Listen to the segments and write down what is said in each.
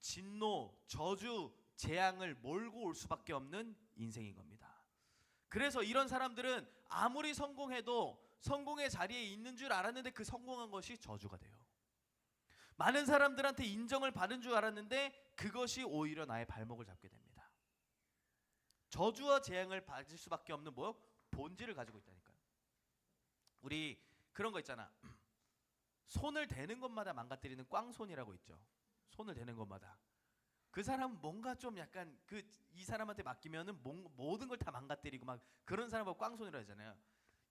진노, 저주, 재앙을 몰고 올 수밖에 없는 인생인 겁니다. 그래서 이런 사람들은 아무리 성공해도 성공의 자리에 있는 줄 알았는데 그 성공한 것이 저주가 돼요. 많은 사람들한테 인정을 받은 줄 알았는데 그것이 오히려 나의 발목을 잡게 됩니다. 저주와 재앙을 받을 수밖에 없는 뭐요? 본질을 가지고 있다니까요. 우리 그런 거 있잖아. 손을 대는 것마다 망가뜨리는 꽝손이라고 있죠. 손을 대는 것마다. 그 사람은 뭔가 좀 약간 이 사람한테 맡기면은 모든 걸 다 망가뜨리고 막 그런 사람을 꽝손이라고 하잖아요.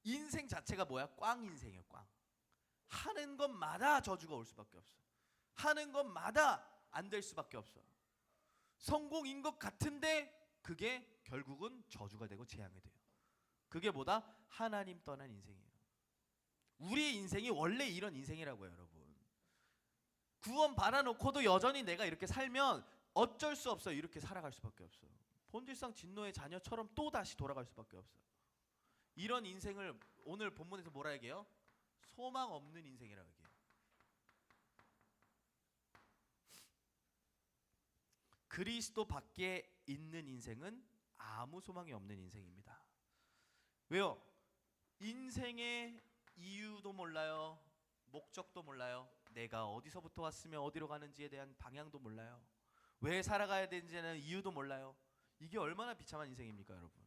인생 자체가 뭐야? 꽝 인생이에요. 꽝. 하는 것마다 저주가 올 수밖에 없어. 하는 것마다 안 될 수밖에 없어. 성공인 것 같은데 그게 결국은 저주가 되고 재앙이 돼요. 그게 뭐다? 하나님 떠난 인생이에요. 우리 인생이 원래 이런 인생이라고요, 여러분. 구원 받아놓고도 여전히 내가 이렇게 살면 어쩔 수 없어요. 이렇게 살아갈 수밖에 없어요. 본질상 진노의 자녀처럼 또 다시 돌아갈 수밖에 없어요. 이런 인생을 오늘 본문에서 뭐라 얘기해요? 소망 없는 인생이라고 얘기해요. 그리스도 밖에 있는 인생은 아무 소망이 없는 인생입니다. 왜요? 인생의 이유도 몰라요. 목적도 몰라요. 내가 어디서부터 왔으면 어디로 가는지에 대한 방향도 몰라요. 왜 살아가야 되는지는 이유도 몰라요. 이게 얼마나 비참한 인생입니까, 여러분?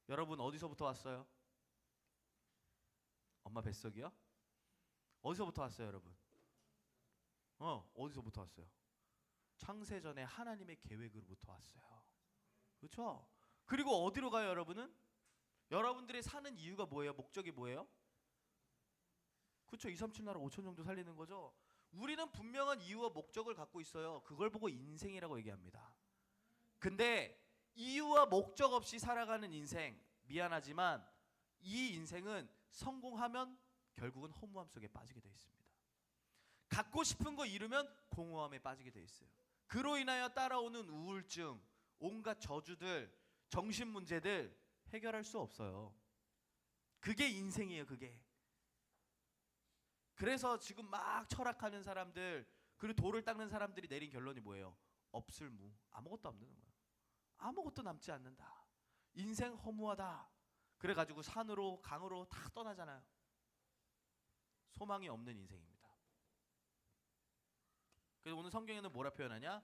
여러분 어디서부터 왔어요? 엄마 뱃속이요? 어디서부터 왔어요, 여러분? 어디서부터 왔어요? 창세전에 하나님의 계획으로부터 왔어요. 그렇죠? 그리고 어디로 가요, 여러분은? 여러분들이 사는 이유가 뭐예요? 목적이 뭐예요? 그렇죠? 2, 3, 7 나라 5천 정도 살리는 거죠. 우리는 분명한 이유와 목적을 갖고 있어요. 그걸 보고 인생이라고 얘기합니다. 근데 이유와 목적 없이 살아가는 인생, 미안하지만 이 인생은 성공하면 결국은 허무함 속에 빠지게 되어 있습니다. 갖고 싶은 거 이루면 공허함에 빠지게 되어 있어요. 그로 인하여 따라오는 우울증, 온갖 저주들, 정신 문제들 해결할 수 없어요. 그게 인생이에요, 그게. 그래서 지금 막 철학하는 사람들, 그리고 돌을 닦는 사람들이 내린 결론이 뭐예요? 없을무, 아무것도 없는 거예요. 아무것도 남지 않는다. 인생 허무하다. 그래가지고 산으로 강으로 다 떠나잖아요. 소망이 없는 인생입니다. 그래서 오늘 성경에는 뭐라 표현하냐?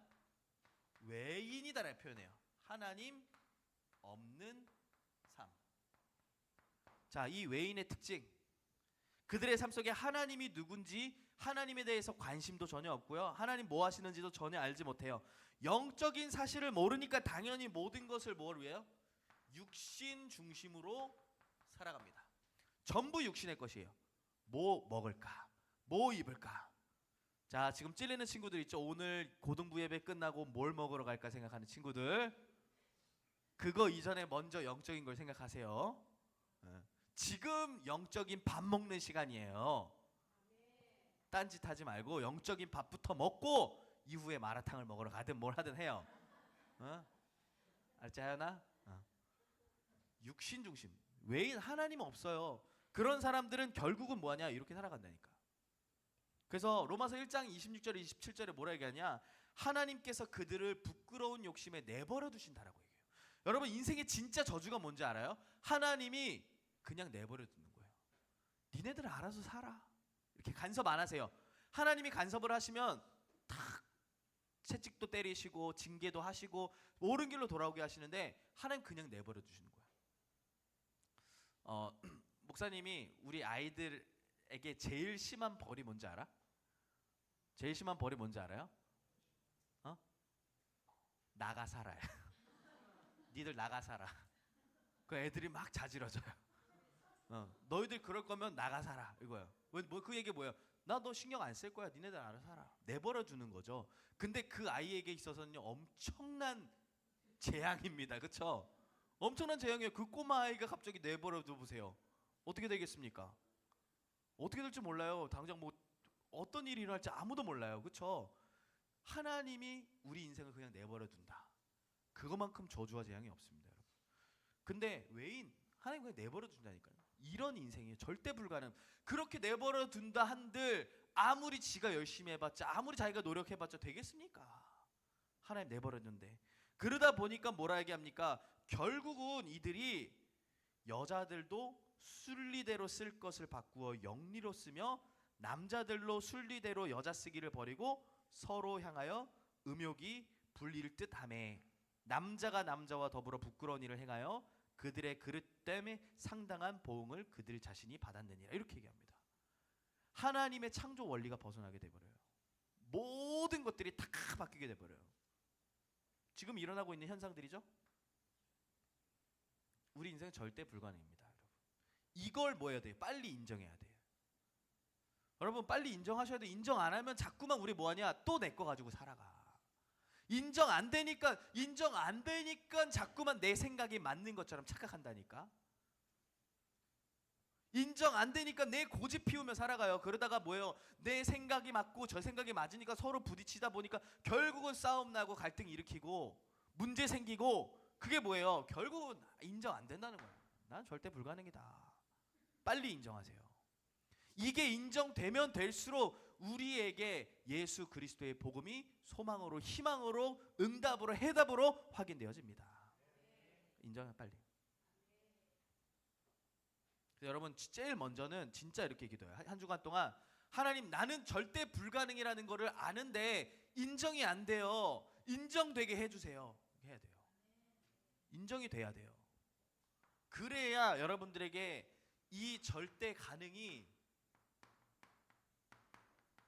외인이다라고 표현해요. 하나님 없는 삶. 자, 이 외인의 특징. 그들의 삶 속에 하나님이 누군지 하나님에 대해서 관심도 전혀 없고요. 하나님 뭐 하시는지도 전혀 알지 못해요. 영적인 사실을 모르니까 당연히 모든 것을 뭘 위해요? 육신 중심으로 살아갑니다. 전부 육신의 것이에요. 뭐 먹을까? 뭐 입을까? 자, 지금 찔리는 친구들 있죠? 오늘 고등부 예배 끝나고 뭘 먹으러 갈까 생각하는 친구들. 그거 이전에 먼저 영적인 걸 생각하세요. 지금 영적인 밥 먹는 시간이에요. 딴짓하지 말고 영적인 밥부터 먹고 이후에 마라탕을 먹으러 가든 뭘 하든 해요. 알지 하연아? 육신 중심. 외인 하나님 없어요. 그런 사람들은 결국은 뭐하냐? 이렇게 살아간다니까. 그래서 로마서 1장 26절 27절에 뭐라 얘기하냐? 하나님께서 그들을 부끄러운 욕심에 내버려 두신다라고 얘기해요. 여러분 인생의 진짜 저주가 뭔지 알아요? 하나님이 그냥 내버려 두는 거예요. 니네들 알아서 살아. 이렇게 간섭 안 하세요. 하나님이 간섭을 하시면 탁 채찍도 때리시고 징계도 하시고 옳은 길로 돌아오게 하시는데 하나님 그냥 내버려 두시는 거예요. 목사님이 우리 아이들에게 제일 심한 벌이 뭔지 알아? 제일 심한 벌이 뭔지 알아요? 나가 살아요. 니들 나가 살아. 그 애들이 막 자지러져요. 너희들 그럴 거면 나가 살아 이거예요. 그 얘기 뭐예요? 나 너 신경 안 쓸 거야. 니네들 알아서 살아. 내버려 두는 거죠. 근데 그 아이에게 있어서는요 엄청난 재앙입니다. 그렇죠? 엄청난 재앙이에요. 그 꼬마 아이가 갑자기 내버려 둬 보세요. 어떻게 되겠습니까? 어떻게 될지 몰라요. 당장 뭐 어떤 일이 일어날지 아무도 몰라요. 그렇죠? 하나님이 우리 인생을 그냥 내버려 둔다. 그것만큼 저주와 재앙이 없습니다, 여러분. 근데 외인 하나님 그냥 내버려 둔다니까요. 이런 인생이에요. 절대 불가능. 그렇게 내버려 둔다 한들 아무리 지가 열심히 해봤자, 아무리 자기가 노력해봤자 되겠습니까? 하나님 내버렸는데. 그러다 보니까 뭐라 얘기합니까? 결국은 이들이 여자들도 순리대로 쓸 것을 바꾸어 영리로 쓰며 남자들로 순리대로 여자 쓰기를 버리고 서로 향하여 음욕이 불릴 듯하매 남자가 남자와 더불어 부끄러운 일을 행하여 그들의 그릇 때문에 상당한 보응을 그들 자신이 받았느니라. 이렇게 얘기합니다. 하나님의 창조 원리가 벗어나게 돼버려요. 모든 것들이 다 바뀌게 돼버려요. 지금 일어나고 있는 현상들이죠. 우리 인생은 절대 불가능입니다, 여러분. 이걸 뭐 해야 돼요? 빨리 인정해야 돼요. 여러분 빨리 인정하셔야 돼요. 인정 안 하면 자꾸만 우리 뭐하냐? 또 내 거 가지고 살아가. 인정 안 되니까 자꾸만 내 생각이 맞는 것처럼 착각한다니까. 인정 안 되니까 내 고집 피우며 살아가요. 그러다가 뭐예요? 내 생각이 맞고 저 생각이 맞으니까 서로 부딪히다 보니까 결국은 싸움 나고 갈등 일으키고 문제 생기고, 그게 뭐예요? 결국은 인정 안 된다는 거예요. 난 절대 불가능이다. 빨리 인정하세요. 이게 인정되면 될수록 우리에게 예수 그리스도의 복음이 소망으로, 희망으로, 응답으로, 해답으로 확인되어집니다. 인정해 빨리. 여러분 제일 먼저는 진짜 이렇게 기도해요. 한 주간 동안 하나님, 나는 절대 불가능이라는 거를 아는데 인정이 안 돼요. 인정되게 해주세요. 해야 돼요. 인정이 돼야 돼요. 그래야 여러분들에게 이 절대 가능이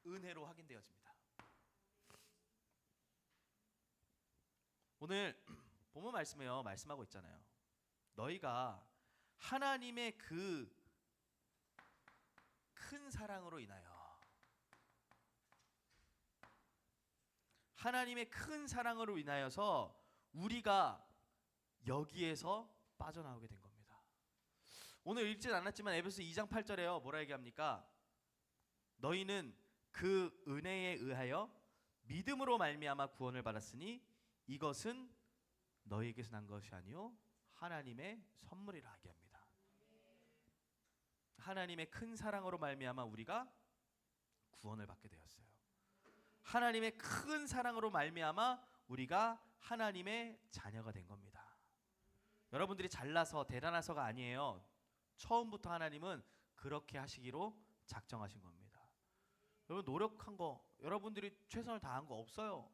은혜로 확인되어집니다. 오늘 본문 말씀에요, 말씀하고 있잖아요. 너희가 하나님의 그 큰 사랑으로 인하여, 하나님의 큰 사랑으로 인하여서 우리가 여기에서 빠져나오게 된 겁니다. 오늘 읽진 않았지만 에베소 2장 8절에요 뭐라 얘기합니까? 너희는 그 은혜에 의하여 믿음으로 말미암아 구원을 받았으니 이것은 너희에게서 난 것이 아니요 하나님의 선물이라 얘기합니다. 하나님의 큰 사랑으로 말미암아 우리가 구원을 받게 되었어요. 하나님의 큰 사랑으로 말미암아 우리가 하나님의 자녀가 된 겁니다. 여러분들이 잘나서 대단해서가 아니에요. 처음부터 하나님은 그렇게 하시기로 작정하신 겁니다. 여러분 노력한 거, 여러분들이 최선을 다한 거 없어요.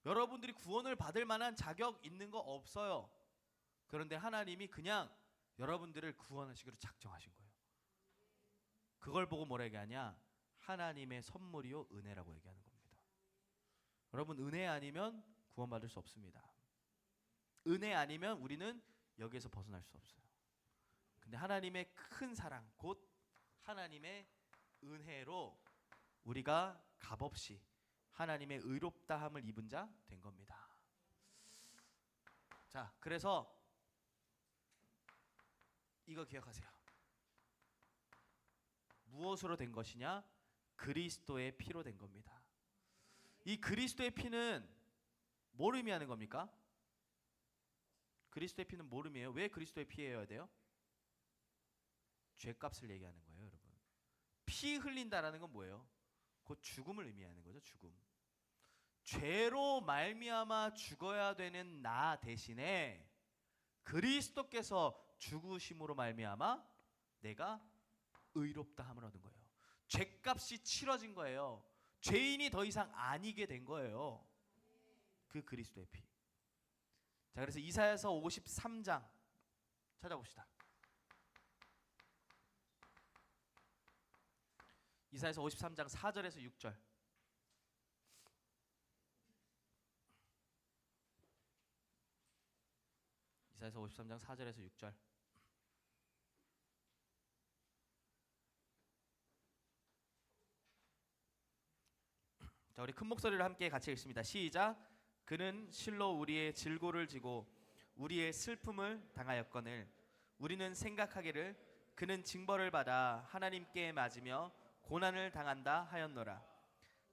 여러분들이 구원을 받을 만한 자격 있는 거 없어요. 그런데 하나님이 그냥 여러분들을 구원하시기로 작정하신 거예요. 그걸 보고 뭐라 얘기하냐? 하나님의 선물이요 은혜라고 얘기하는 겁니다. 여러분 은혜 아니면 구원받을 수 없습니다. 은혜 아니면 우리는 여기에서 벗어날 수 없어요. 근데 하나님의 큰 사랑, 곧 하나님의 은혜로 우리가 값없이 하나님의 의롭다함을 입은 자 된 겁니다. 자, 그래서 이거 기억하세요. 무엇으로 된 것이냐? 그리스도의 피로 된 겁니다. 이 그리스도의 피는 뭘 의미하는 겁니까? 그리스도의 피는 뭘 의미해요? 왜 그리스도의 피여야 돼요? 죄값을 얘기하는 거예요, 여러분. 피 흘린다라는 건 뭐예요? 곧 죽음을 의미하는 거죠, 죽음. 죄로 말미암아 죽어야 되는 나 대신에 그리스도께서 죽으심으로 말미암아 내가 의롭다함을 얻은 거예요. 죄값이 치러진 거예요. 죄인이 더 이상 아니게 된 거예요. 그 그리스도의 피. 자, 그래서 이사야서 53장 찾아봅시다. 이사야서 53장 4절에서 6절. 이사야서 53장 4절에서 6절. 자, 우리 큰 목소리로 함께 같이 읽습니다. 시작. 그는 실로 우리의 질고를 지고 우리의 슬픔을 당하였거늘 우리는 생각하기를 그는 징벌을 받아 하나님께 맞으며 고난을 당한다 하였노라.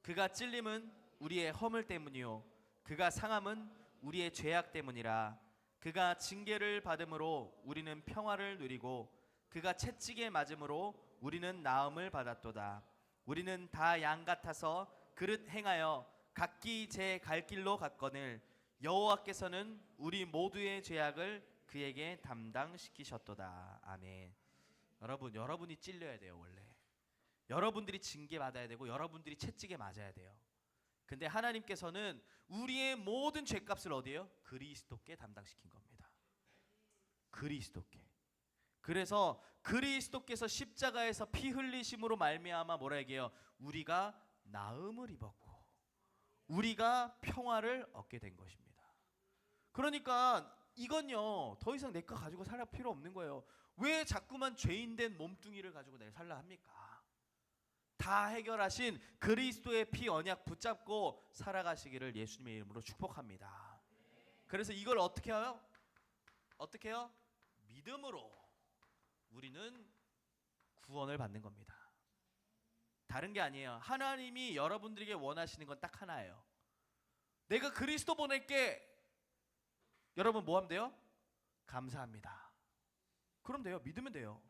그가 찔림은 우리의 허물 때문이요 그가 상함은 우리의 죄악 때문이라. 그가 징계를 받음으로 우리는 평화를 누리고 그가 채찍에 맞음으로 우리는 나음을 받았도다. 우리는 다 양 같아서 그릇 행하여 각기 제 갈 길로 갔거늘 여호와께서는 우리 모두의 죄악을 그에게 담당시키셨도다. 아멘. 여러분, 여러분이 찔려야 돼요. 원래 여러분들이 징계 받아야 되고 여러분들이 채찍에 맞아야 돼요. 근데 하나님께서는 우리의 모든 죄값을 어디에요? 그리스도께 담당시킨 겁니다. 그리스도께. 그래서 그리스도께서 십자가에서 피 흘리심으로 말미암아 뭐라 얘기해요? 우리가 나음을 입었고 우리가 평화를 얻게 된 것입니다. 그러니까 이건요 더 이상 내 거 가지고 살할 필요 없는 거예요. 왜 자꾸만 죄인된 몸뚱이를 가지고 내가 살라 합니까? 다 해결하신 그리스도의 피 언약 붙잡고 살아가시기를 예수님의 이름으로 축복합니다. 그래서 이걸 어떻게 해요? 어떻게 해요? 믿음으로 우리는 구원을 받는 겁니다. 다른 게 아니에요. 하나님이 여러분들에게 원하시는 건 딱 하나예요. 내가 그리스도 보낼게. 여러분 뭐 하면 돼요? 감사합니다. 그럼 돼요. 믿으면 돼요.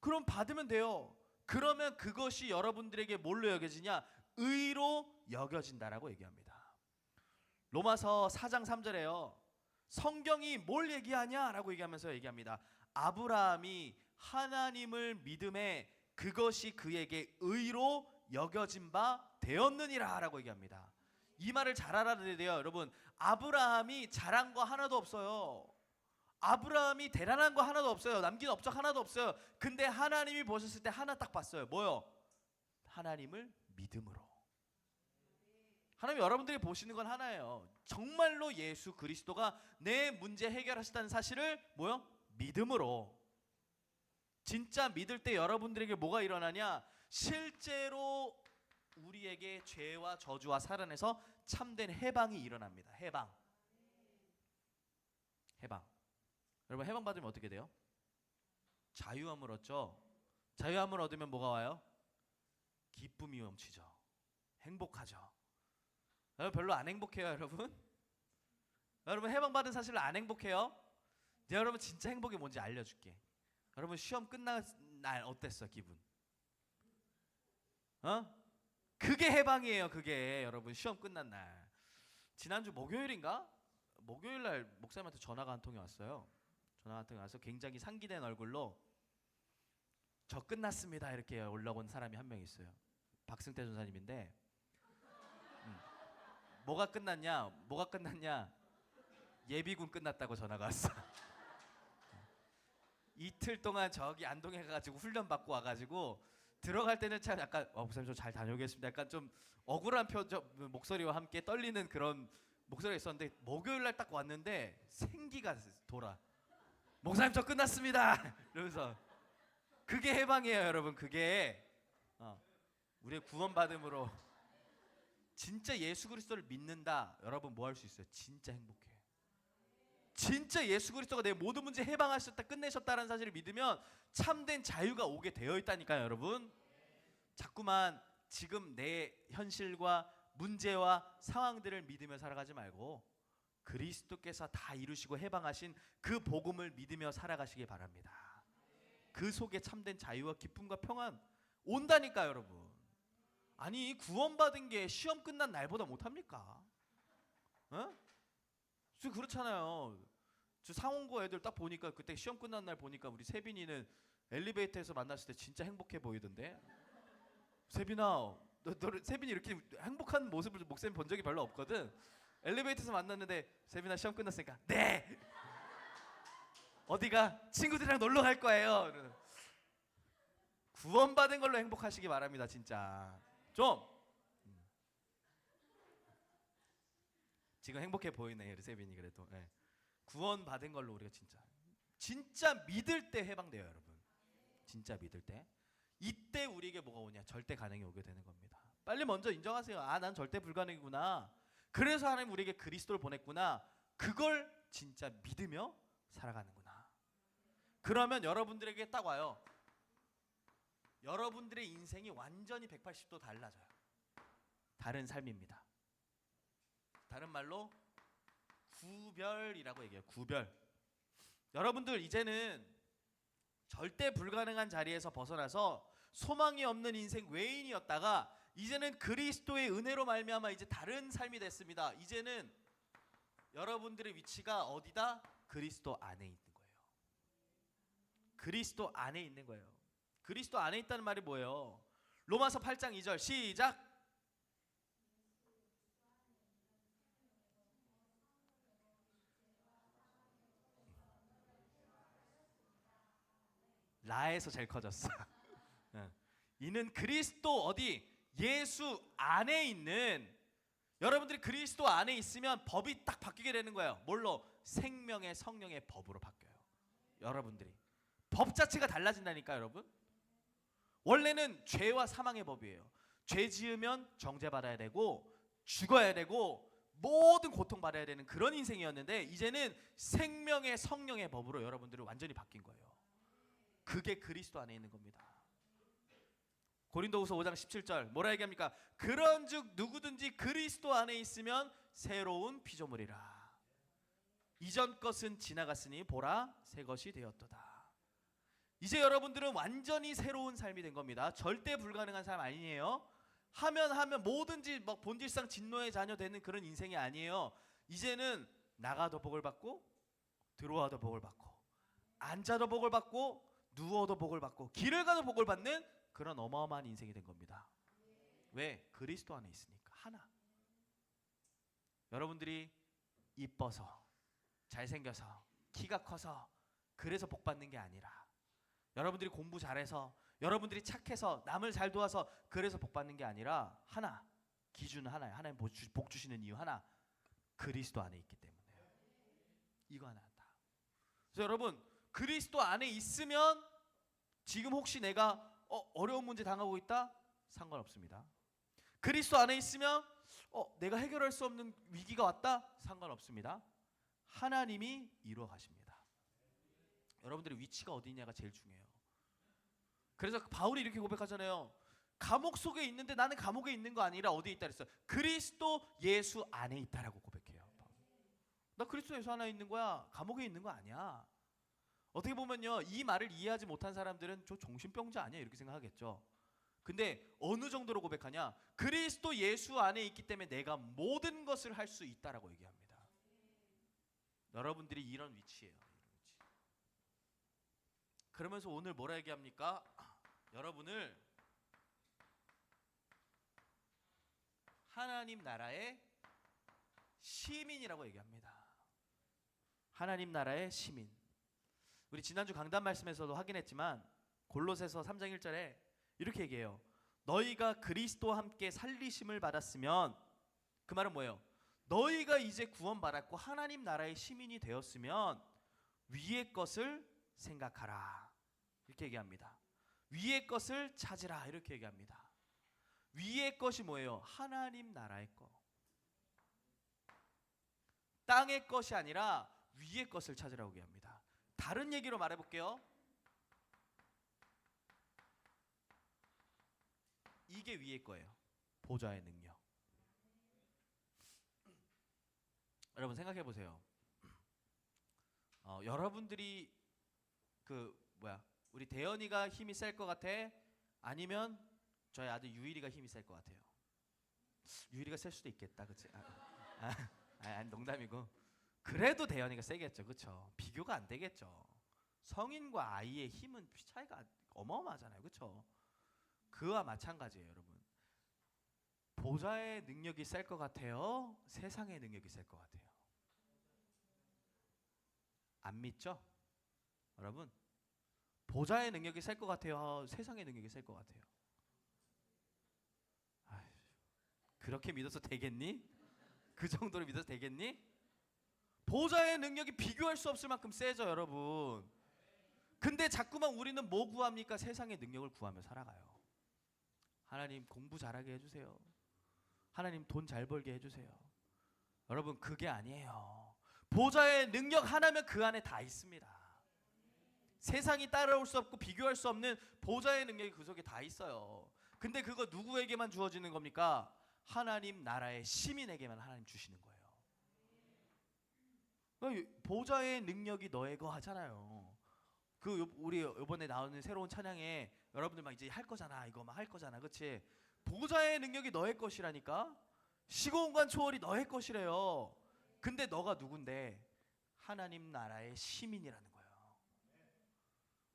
그럼 받으면 돼요. 그러면 그것이 여러분들에게 뭘로 여겨지냐? 의로 여겨진다라고 얘기합니다. 로마서 4장 3절에요. 성경이 뭘 얘기하냐라고 얘기하면서 얘기합니다. 아브라함이 하나님을 믿음에 그것이 그에게 의로 여겨진 바 되었느니라 라고 얘기합니다. 이 말을 잘 알아야 돼요. 여러분, 아브라함이 잘한 거 하나도 없어요. 아브라함이 대단한 거 하나도 없어요. 남긴 업적 하나도 없어요. 근데 하나님이 보셨을 때 하나 딱 봤어요. 뭐요? 하나님을 믿음으로. 하나님 여러분들이 보시는 건 하나예요. 정말로 예수 그리스도가 내 문제 해결하셨다는 사실을 뭐요? 믿음으로. 진짜 믿을 때 여러분들에게 뭐가 일어나냐? 실제로 우리에게 죄와 저주와 살아내서 참된 해방이 일어납니다. 해방. 해방. 여러분 해방 받으면 어떻게 돼요? 자유함을 얻죠. 자유함을 얻으면 뭐가 와요? 기쁨이 넘치죠. 행복하죠. 여러분 별로 안 행복해요, 여러분? 여러분 해방 받은 사실로 안 행복해요? 여러분 진짜 행복이 뭔지 알려줄게. 여러분 시험 끝난 날 어땠어, 기분? 그게 해방이에요. 그게 여러분 시험 끝난 날. 지난주 목요일인가? 목요일 날 목사님한테 전화가 한 통이 왔어요. 전화가 한 통이 와서 굉장히 상기된 얼굴로 저 끝났습니다 이렇게 올라온 사람이 한 명 있어요. 박승태 전사님인데 뭐가 끝났냐? 뭐가 끝났냐? 예비군 끝났다고 전화가 왔어. 이틀 동안 저기 안동에 가가지고 훈련 받고 와가지고 들어갈 때는 참 약간 목사님 저 잘 다녀오겠습니다. 약간 좀 억울한 목소리와 함께 떨리는 그런 목소리가 있었는데 목요일 날 딱 왔는데 생기가 돌아. 목사님 저 끝났습니다. 이러면서 그게 해방이에요, 여러분. 그게 우리의 구원받음으로 진짜 예수 그리스도를 믿는다. 여러분 뭐 할 수 있어요? 진짜 행복해. 진짜 예수 그리스도가 내 모든 문제 해방하셨다, 끝내셨다라는 사실을 믿으면 참된 자유가 오게 되어 있다니까요, 여러분. 자꾸만 지금 내 현실과 문제와 상황들을 믿으며 살아가지 말고 그리스도께서 다 이루시고 해방하신 그 복음을 믿으며 살아가시기 바랍니다. 그 속에 참된 자유와 기쁨과 평안 온다니까, 여러분. 아니 구원받은 게 시험 끝난 날보다 못합니까? 저 그렇잖아요. 저 상원고 애들 딱 보니까 그때 시험 끝난 날 보니까 우리 세빈이는 엘리베이터에서 만났을 때 진짜 행복해 보이던데. 세빈아, 너 세빈이 이렇게 행복한 모습을 목사님 본 적이 별로 없거든. 엘리베이터에서 만났는데 세빈아 시험 끝났으니까 네. 어디가? 친구들이랑 놀러 갈 거예요. 구원받은 걸로 행복하시기 바랍니다, 진짜. 좀 지금 행복해 보이네, 우리 세빈이 그래도. 네. 구원받은 걸로 우리가 진짜 믿을 때 해방돼요, 여러분. 진짜 믿을 때. 이때 우리에게 뭐가 오냐? 절대 가능이 오게 되는 겁니다. 빨리 먼저 인정하세요. 아, 난 절대 불가능이구나. 그래서 하나님 우리에게 그리스도를 보냈구나. 그걸 진짜 믿으며 살아가는구나. 그러면 여러분들에게 딱 와요. 여러분들의 인생이 완전히 180도 달라져요. 다른 삶입니다. 다른 말로 구별이라고 얘기해요. 구별. 여러분들 이제는 절대 불가능한 자리에서 벗어나서 소망이 없는 인생 외인이었다가 이제는 그리스도의 은혜로 말미암아 이제 다른 삶이 됐습니다. 이제는 여러분들의 위치가 어디다? 그리스도 안에 있는 거예요. 그리스도 안에 있는 거예요. 그리스도 안에 있다는 말이 뭐예요? 로마서 8장 2절 시작. 라에서 제일 커졌어. 이는 그리스도 어디? 예수 안에 있는, 여러분들이 그리스도 안에 있으면 법이 딱 바뀌게 되는 거예요. 뭘로? 생명의 성령의 법으로 바뀌어요. 여러분들이 법 자체가 달라진다니까 여러분. 원래는 죄와 사망의 법이에요. 죄 지으면 정죄받아야 되고 죽어야 되고 모든 고통받아야 되는 그런 인생이었는데 이제는 생명의 성령의 법으로 여러분들이 완전히 바뀐 거예요. 그게 그리스도 안에 있는 겁니다. 고린도후서 5장 17절 뭐라 얘기합니까? 그런즉 누구든지 그리스도 안에 있으면 새로운 피조물이라. 이전 것은 지나갔으니 보라 새 것이 되었도다. 이제 여러분들은 완전히 새로운 삶이 된 겁니다. 절대 불가능한 삶 아니에요. 하면 뭐든지 막 본질상 진노의 자녀 되는 그런 인생이 아니에요. 이제는 나가도 복을 받고 들어와도 복을 받고 앉아도 복을 받고 누워도 복을 받고 길을 가도 복을 받는 그런 어마어마한 인생이 된 겁니다. 왜? 그리스도 안에 있으니까. 하나, 여러분들이 이뻐서 잘생겨서 키가 커서 그래서 복 받는 게 아니라 여러분들이 공부 잘해서 여러분들이 착해서 남을 잘 도와서 그래서 복 받는 게 아니라 하나, 기준은 하나예요. 하나님 복 주시는 이유 하나, 그리스도 안에 있기 때문에. 이거 하나 한다. 그래서 여러분 그리스도 안에 있으면 지금 혹시 내가 어려운 문제 당하고 있다? 상관없습니다. 그리스도 안에 있으면 내가 해결할 수 없는 위기가 왔다? 상관없습니다. 하나님이 이루어 가십니다. 여러분들의 위치가 어디냐가 제일 중요해요. 그래서 바울이 이렇게 고백하잖아요. 감옥 속에 있는데 나는 감옥에 있는 거 아니라 어디에 있다 그랬어요? 그리스도 예수 안에 있다라고 고백해요. 나 그리스도 예수 안에 있는 거야. 감옥에 있는 거 아니야. 어떻게 보면요, 이 말을 이해하지 못한 사람들은 저 정신병자 아니야 이렇게 생각하겠죠. 근데 어느 정도로 고백하냐? 그리스도 예수 안에 있기 때문에 내가 모든 것을 할 수 있다라고 얘기합니다. 여러분들이 이런 위치예요. 그러면서 오늘 뭐라 얘기합니까? 여러분을 하나님 나라의 시민이라고 얘기합니다. 하나님 나라의 시민. 우리 지난주 강단 말씀에서도 확인했지만 골로새서 3장 1절에 이렇게 얘기해요. 너희가 그리스도와 함께 살리심을 받았으면, 그 말은 뭐예요? 너희가 이제 구원받았고 하나님 나라의 시민이 되었으면 위의 것을 생각하라 이렇게 얘기합니다. 위의 것을 찾으라 이렇게 얘기합니다. 위의 것이 뭐예요? 하나님 나라의 것. 땅의 것이 아니라 위의 것을 찾으라고 얘기합니다. 다른 얘기로 말해볼게요. 이게 위의 거예요. 보좌의 능력. 여러분 생각해 보세요. 여러분들이 우리 대현이가 힘이 셀 것 같아? 아니면 저희 아들 유일이가 힘이 셀 것 같아요? 유일이가 셀 수도 있겠다, 그렇지? 농담이고. 그래도 대현이가 세겠죠, 그렇죠? 비교가 안 되겠죠. 성인과 아이의 힘은 차이가 어마어마하잖아요, 그렇죠? 그와 마찬가지예요, 여러분. 보좌의 능력이 셀 것 같아요? 세상의 능력이 셀 것 같아요? 안 믿죠? 여러분, 보좌의 능력이 셀 것 같아요? 세상의 능력이 셀 것 같아요? 그렇게 믿어서 되겠니? 그 정도로 믿어서 되겠니? 보좌의 능력이 비교할 수 없을 만큼 세죠, 여러분. 근데 자꾸만 우리는 뭐 구합니까? 세상의 능력을 구하며 살아가요. 하나님 공부 잘하게 해주세요. 하나님 돈 잘 벌게 해주세요. 여러분 그게 아니에요. 보좌의 능력 하나면 그 안에 다 있습니다. 세상이 따라올 수 없고 비교할 수 없는 보좌의 능력이 그 속에 다 있어요. 근데 그거 누구에게만 주어지는 겁니까? 하나님 나라의 시민에게만 하나님 주시는 거예요. 보좌의 능력이 너의 거 하잖아요. 우리 이번에 나오는 새로운 찬양에 여러분들 막 이제 할 거잖아. 이거 막 할 거잖아. 그치? 보좌의 능력이 너의 것이라니까. 시공간 초월이 너의 것이래요. 근데 너가 누군데? 하나님 나라의 시민이라는 거예요.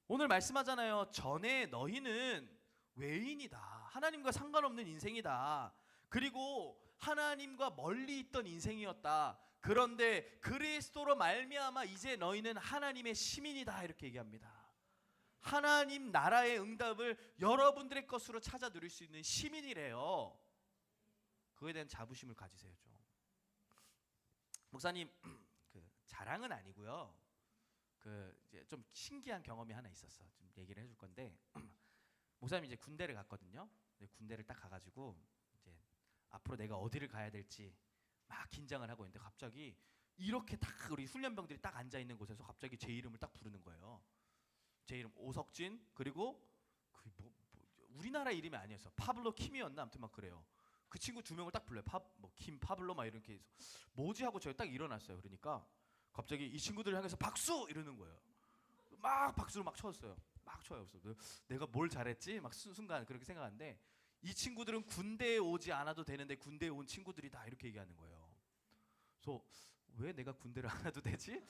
오늘 말씀하잖아요. 전에 너희는 외인이다. 하나님과 상관없는 인생이다. 그리고 하나님과 멀리 있던 인생이었다. 그런데 그리스도로 말미암아 이제 너희는 하나님의 시민이다. 이렇게 얘기합니다. 하나님 나라의 응답을 여러분들의 것으로 찾아 누릴 수 있는 시민이래요. 그거에 대한 자부심을 가지세요. 좀. 목사님, 자랑은 아니고요. 이제 좀 신기한 경험이 하나 있었어. 좀 얘기를 해줄 건데, 목사님 이제 군대를 갔거든요. 군대를 딱 가가지고 이제 앞으로 내가 어디를 가야 될지 막 긴장을 하고 있는데 갑자기 이렇게 딱 우리 훈련병들이 딱 앉아 있는 곳에서 갑자기 제 이름을 딱 부르는 거예요. 제 이름 오석진, 그리고 우리나라 이름이 아니었어. 파블로 킴이었나 아무튼 막 그래요. 그 친구 두 명을 딱 불러요. 킴, 파블로 막 이렇게 해서 뭐지 하고 제가 딱 일어났어요. 그러니까 갑자기 이 친구들을 향해서 박수 이러는 거예요. 막 박수를 막 쳤어요. 막 쳐요. 그래서 내가 뭘 잘했지? 막 순간 그렇게 생각하는데 이 친구들은 군대에 오지 않아도 되는데 군대에 온 친구들이다 이렇게 얘기하는 거예요. 그래서 왜 내가 군대를 안 와도 되지?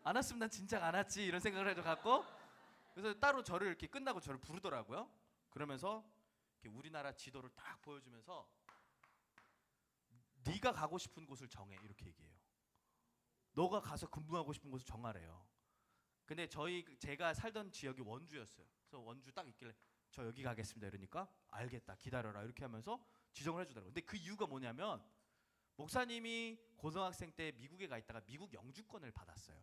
안 왔으면 난 진작 안 왔지 이런 생각을 해서 갖고 그래서 따로 저를 이렇게 끝나고 저를 부르더라고요. 그러면서 이렇게 우리나라 지도를 딱 보여주면서 네가 가고 싶은 곳을 정해 이렇게 얘기해요. 너가 가서 근무하고 싶은 곳을 정하래요. 근데 제가 살던 지역이 원주였어요. 그래서 원주 딱 있길래 저 여기 가겠습니다 이러니까 알겠다 기다려라 이렇게 하면서 지정을 해주더라고요. 근데 그 이유가 뭐냐면 목사님이 고등학생 때 미국에 가 있다가 미국 영주권을 받았어요.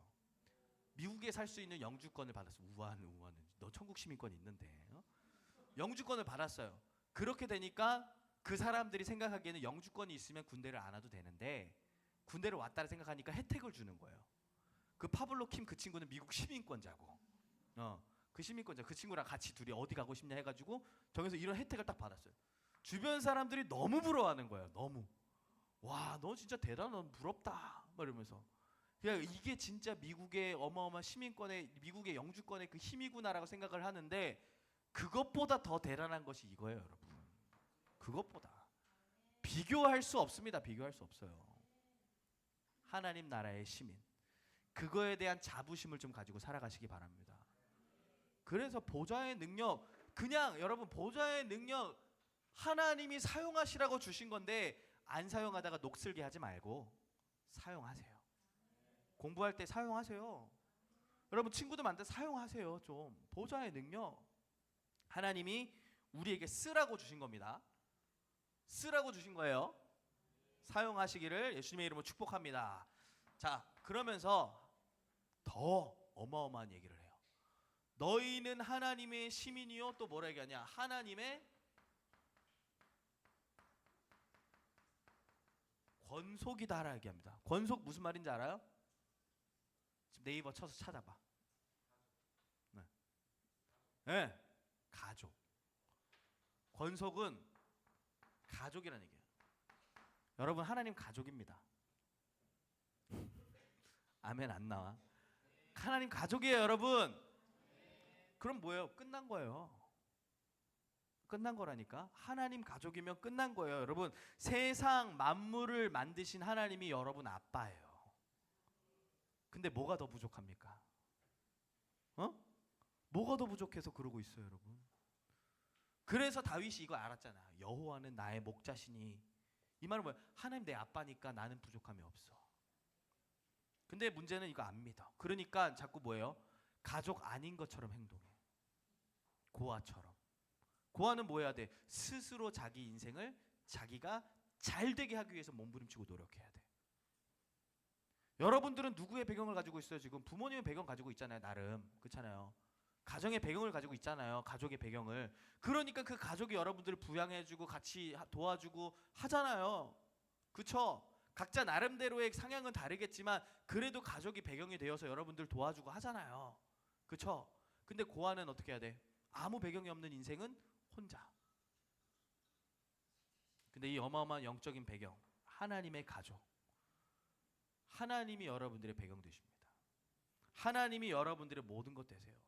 미국에 살 수 있는 영주권을 받았어요. 우아는 너 천국 시민권이 있는데 영주권을 받았어요. 그렇게 되니까 그 사람들이 생각하기에는 영주권이 있으면 군대를 안 와도 되는데 군대를 왔다를 생각하니까 혜택을 주는 거예요. 그 파블로 킴 그 친구는 미국 시민권자고 그 시민권자 그 친구랑 같이 둘이 어디 가고 싶냐 해가지고 정해서 이런 혜택을 딱 받았어요. 주변 사람들이 너무 부러워하는 거예요. 너무 와 너 진짜 대단하다 부럽다 막 이러면서 그냥 이게 진짜 미국의 어마어마한 시민권의 미국의 영주권의 그 힘이구나라고 생각을 하는데 그것보다 더 대단한 것이 이거예요 여러분. 그것보다 비교할 수 없습니다. 비교할 수 없어요. 하나님 나라의 시민 그거에 대한 자부심을 좀 가지고 살아가시기 바랍니다. 그래서 보좌의 능력 그냥 여러분 보좌의 능력 하나님이 사용하시라고 주신 건데 안 사용하다가 녹슬게 하지 말고 사용하세요. 공부할 때 사용하세요. 여러분 친구들 만날 때 사용하세요. 좀 보좌의 능력 하나님이 우리에게 쓰라고 주신 겁니다. 쓰라고 주신 거예요. 사용하시기를 예수님의 이름으로 축복합니다. 자 그러면서 더 어마어마한 얘기를 해요. 너희는 하나님의 시민이요 또 뭐라 얘기하냐 하나님의 권속이다라 얘기합니다. 권속 무슨 말인지 알아요? 지금 네이버 쳐서 찾아봐. 네. 가족. 권속은 가족이라는 얘기예요. 여러분 하나님 가족입니다. 아멘 안 나와. 하나님 가족이에요 여러분. 그럼 뭐예요? 끝난 거예요. 끝난 거라니까. 하나님 가족이면 끝난 거예요 여러분. 세상 만물을 만드신 하나님이 여러분 아빠예요. 근데 뭐가 더 부족합니까? 뭐가 더 부족해서 그러고 있어요 여러분. 그래서 다윗이 이거 알았잖아. 여호와는 나의 목자시니. 이 말은 뭐야? 하나님 내 아빠니까 나는 부족함이 없어. 근데 문제는 이거 안 믿어. 그러니까 자꾸 뭐예요? 가족 아닌 것처럼 행동해. 고아처럼. 고아는 뭐 해야 돼? 스스로 자기 인생을 자기가 잘 되게 하기 위해서 몸부림치고 노력해야 돼. 여러분들은 누구의 배경을 가지고 있어요? 지금 부모님의 배경 가지고 있잖아요. 나름. 그렇잖아요. 가정의 배경을 가지고 있잖아요. 가족의 배경을. 그러니까 그 가족이 여러분들을 부양해주고 같이 도와주고 하잖아요. 그쵸? 각자 나름대로의 상향은 다르겠지만 그래도 가족이 배경이 되어서 여러분들 도와주고 하잖아요. 그쵸? 근데 고아는 어떻게 해야 돼? 아무 배경이 없는 인생은 혼자. 근데 이 어마어마한 영적인 배경 하나님의 가족 하나님이 여러분들의 배경 되십니다. 하나님이 여러분들의 모든 것 되세요.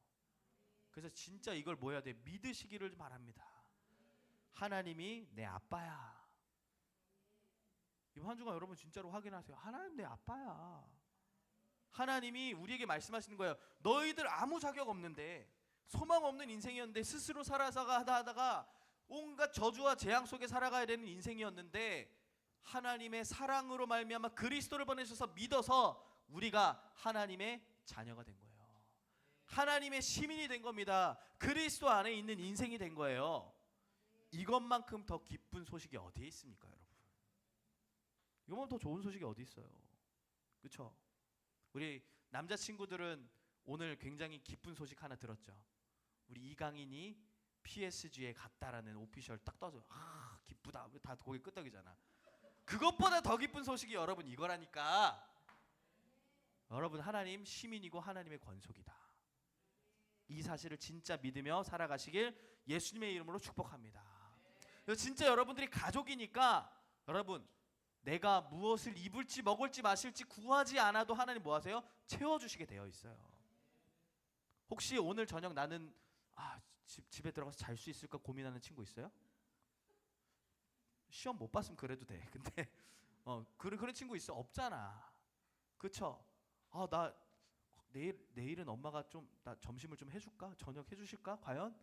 그래서 진짜 이걸 뭐 해야 돼? 믿으시기를 바랍니다. 하나님이 내 아빠야. 이번 한 주간 여러분 진짜로 확인하세요. 하나님 내 아빠야. 하나님이 우리에게 말씀하시는 거예요. 너희들 아무 자격 없는데, 소망 없는 인생이었는데, 스스로 살아서가 하다가 온갖 저주와 재앙 속에 살아가야 되는 인생이었는데, 하나님의 사랑으로 말미암아 그리스도를 보내셔서 믿어서 우리가 하나님의 자녀가 된 거예요. 하나님의 시민이 된 겁니다. 그리스도 안에 있는 인생이 된 거예요. 이것만큼 더 기쁜 소식이 어디에 있습니까, 여러분? 이거만 더 좋은 소식이 어디 있어요? 그렇죠? 우리 남자친구들은 오늘 굉장히 기쁜 소식 하나 들었죠. 우리 이강인이 PSG에 갔다라는 오피셜 딱 떠서 아 기쁘다. 다 거기 끄떡이잖아. 그것보다 더 기쁜 소식이 여러분 이거라니까. 여러분 하나님 시민이고 하나님의 권속이다. 이 사실을 진짜 믿으며 살아가시길 예수님의 이름으로 축복합니다. 그래서 진짜 여러분들이 가족이니까 여러분 내가 무엇을 입을지 먹을지 마실지 구하지 않아도 하나님 뭐 하세요? 채워주시게 되어 있어요. 혹시 오늘 저녁 나는 집에 들어가서 잘 수 있을까 고민하는 친구 있어요? 시험 못 봤으면 그래도 돼. 근데 그런 친구 있어? 없잖아. 그쵸? 나 내일은 엄마가 좀 나 점심을 좀 해줄까? 저녁 해주실까? 과연?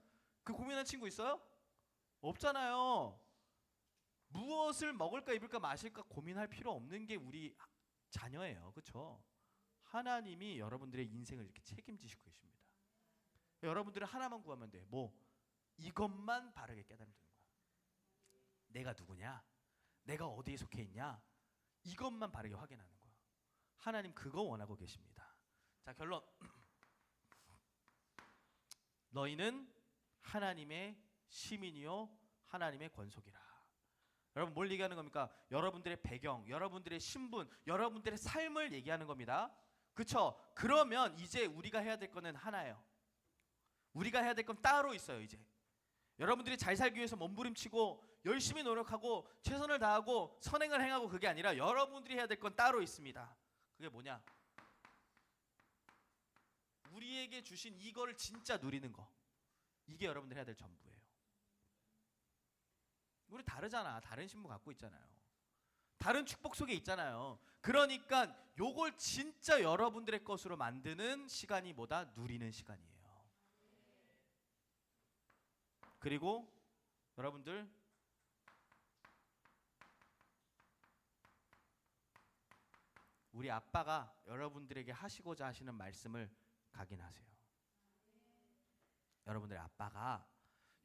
그 고민하는 친구 있어요? 없잖아요. 무엇을 먹을까 입을까 마실까 고민할 필요 없는 게 우리 자녀예요. 그렇죠? 하나님이 여러분들의 인생을 이렇게 책임지시고 계십니다. 여러분들은 하나만 구하면 돼. 뭐? 이것만 바르게 깨달으면 되는 거야. 내가 누구냐? 내가 어디에 속해 있냐? 이것만 바르게 확인하는 거야. 하나님 그거 원하고 계십니다. 자, 결론. 너희는 하나님의 시민이요 하나님의 권속이라. 여러분 뭘 얘기하는 겁니까? 여러분들의 배경, 여러분들의 신분, 여러분들의 삶을 얘기하는 겁니다. 그쵸? 그러면 이제 우리가 해야 될 거는 하나예요. 우리가 해야 될 건 따로 있어요. 이제 여러분들이 잘 살기 위해서 몸부림치고 열심히 노력하고 최선을 다하고 선행을 행하고 그게 아니라 여러분들이 해야 될 건 따로 있습니다. 그게 뭐냐? 우리에게 주신 이거를 진짜 누리는 거. 이게 여러분들이 해야 될 전부예요. 우리 다르잖아. 다른 신분 갖고 있잖아요. 다른 축복 속에 있잖아요. 그러니까 요걸 진짜 여러분들의 것으로 만드는 시간이 뭐다? 누리는 시간이에요. 그리고 여러분들 우리 아빠가 여러분들에게 하시고자 하시는 말씀을 각인하세요. 여러분들의 아빠가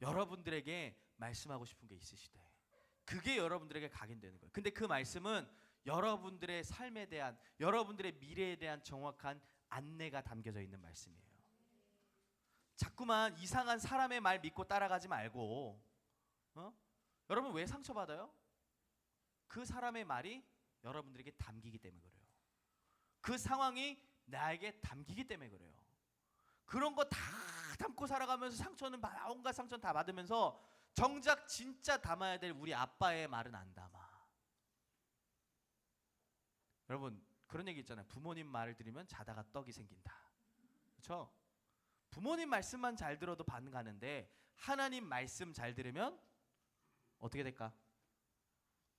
여러분들에게 말씀하고 싶은 게 있으시대. 그게 여러분들에게 각인되는 거예요. 근데 그 말씀은 여러분들의 삶에 대한, 여러분들의 미래에 대한 정확한 안내가 담겨져 있는 말씀이에요. 자꾸만 이상한 사람의 말 믿고 따라가지 말고, 여러분 왜 상처받아요? 그 사람의 말이 여러분들에게 담기기 때문에 그래요. 그 상황이 나에게 담기기 때문에 그래요. 그런 거 다 담고 살아가면서 상처는 온갖 상처는 다 받으면서 정작 진짜 담아야 될 우리 아빠의 말은 안 담아. 여러분 그런 얘기 있잖아요. 부모님 말을 들으면 자다가 떡이 생긴다. 그렇죠? 부모님 말씀만 잘 들어도 반 가는데 하나님 말씀 잘 들으면 어떻게 될까?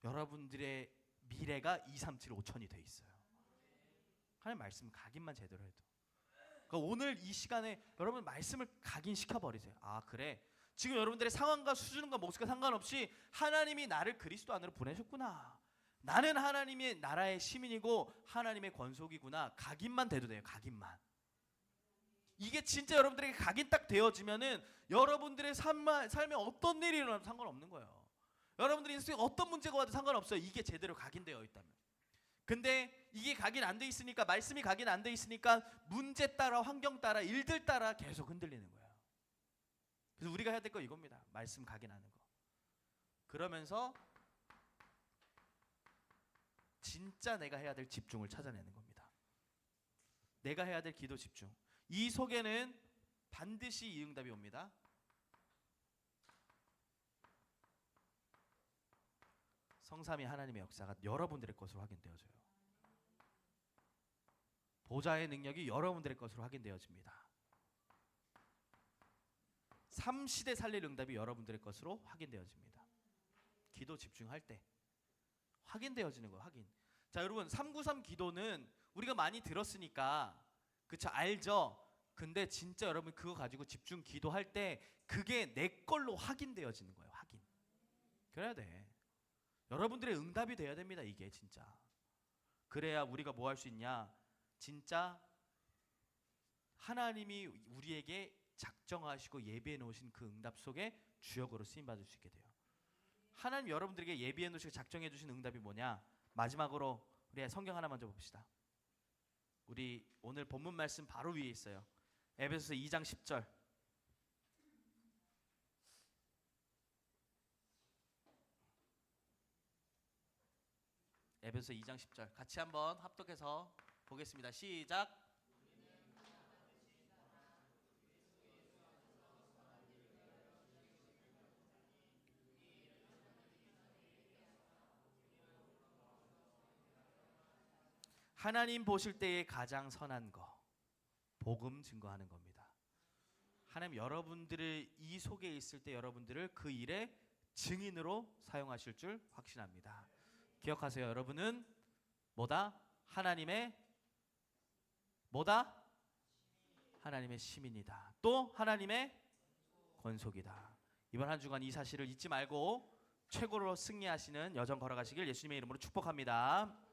여러분들의 미래가 2, 3, 7, 5천이 돼 있어요. 하나님 말씀 각인만 제대로 해도. 그러니까 오늘 이 시간에 여러분 말씀을 각인시켜 버리세요. 아 그래. 지금 여러분들의 상황과 수준과 몫과 상관없이 하나님이 나를 그리스도 안으로 보내셨구나. 나는 하나님의 나라의 시민이고 하나님의 권속이구나. 각인만 돼도 돼요. 각인만. 이게 진짜 여러분들에게 각인 딱 되어지면은 여러분들의 삶에 어떤 일이 일어나도 상관없는 거예요. 여러분들의 인생에 어떤 문제가 와도 상관없어요. 이게 제대로 각인되어 있다면. 근데 이게 각인 안 돼 있으니까, 말씀이 각인 안 돼 있으니까 문제 따라 환경 따라 일들 따라 계속 흔들리는 거예요. 그래서 우리가 해야 될 거 이겁니다. 말씀 각인하는 거. 그러면서 진짜 내가 해야 될 집중을 찾아내는 겁니다. 내가 해야 될 기도 집중. 이 속에는 반드시 이 응답이 옵니다. 성삼위 하나님의 역사가 여러분들의 것으로 확인되어져요. 보좌의 능력이 여러분들의 것으로 확인되어집니다. 3시대 살릴 응답이 여러분들의 것으로 확인되어집니다. 기도 집중할 때 확인되어지는 거예요. 확인. 자, 여러분 393 기도는 우리가 많이 들었으니까 그쵸, 알죠? 근데 진짜 여러분 그거 가지고 집중 기도할 때 그게 내 걸로 확인되어지는 거예요. 확인. 그래야 돼. 여러분들의 응답이 돼야 됩니다. 이게 진짜. 그래야 우리가 뭐 할 수 있냐? 진짜 하나님이 우리에게 작정하시고 예비해 놓으신 그 응답 속에 주역으로 쓰임 받을 수 있게 돼요. 하나님 여러분들에게 예비해 놓으시고 작정해 주신 응답이 뭐냐? 마지막으로 우리 성경 하나 먼저 봅시다. 우리 오늘 본문 말씀 바로 위에 있어요. 에베소서 2장 10절. 에베소서 2장 10절 같이 한번 합독해서 보겠습니다. 시작. 하나님 보실 때에 가장 선한 거, 복음 증거하는 겁니다. 하나님 여러분들을 이 속에 있을 때 여러분들을 그 일의 증인으로 사용하실 줄 확신합니다. 기억하세요. 여러분은 뭐다? 하나님의 뭐다? 하나님의 시민이다. 또 하나님의 권속이다. 이번 한 주간 이 사실을 잊지 말고 최고로 승리하시는 여정 걸어가시길 예수님의 이름으로 축복합니다.